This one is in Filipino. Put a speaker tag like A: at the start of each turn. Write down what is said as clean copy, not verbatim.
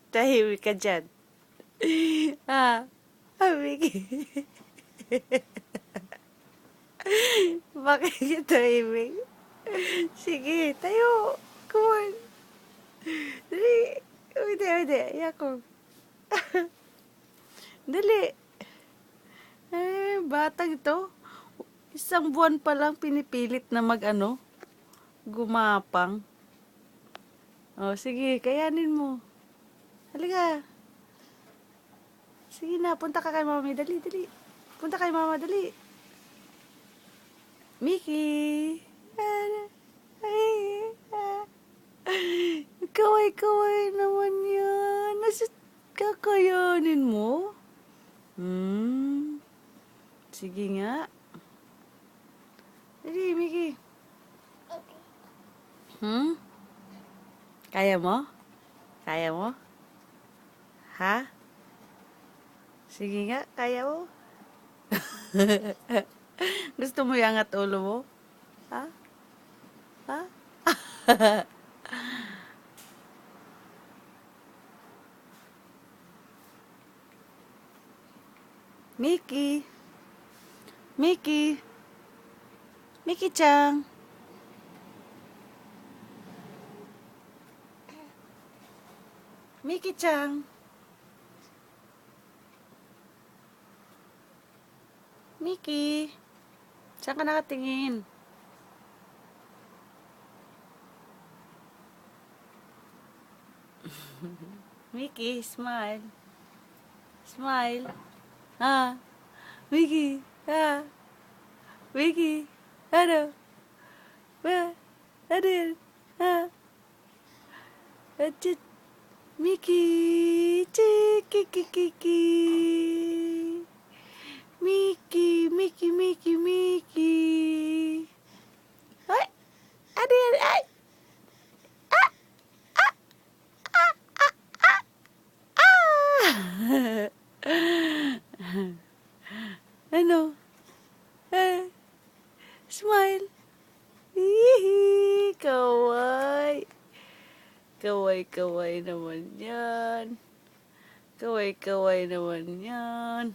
A: Tahimik ka dyan. Ah, Miki. Bakit ka tahimik? Sige, tayo. Come on. Dali. Hindi. Yako. Dali. Batang ito. Isang buwan pa lang pinipilit na gumapang. Oh, sige, kayanin mo. Halika. Sige na, punta ka kay mami. Dali. Punta kay mama, dali. Mickey. Kaway naman yan. Kakayanin mo? Sige nga. Dali, Mickey. Kaya mo? Kaya mo? Ha? Sige nga, kaya mo? Gusto mo iangat ulo mo? Ha? Ha? Mickey. Mickey-chan. Mickey-chan. Mickey. Saan ka nakatingin? Mickey, smile. Smile. Mickey. Mickey. Ano? Ano yan? Mickey. Chikikikiki. Mickey. Ay! Ano yan? Ay! Ano? Smile. Hihi, kaway. Kaway naman yan. Kaway naman yan.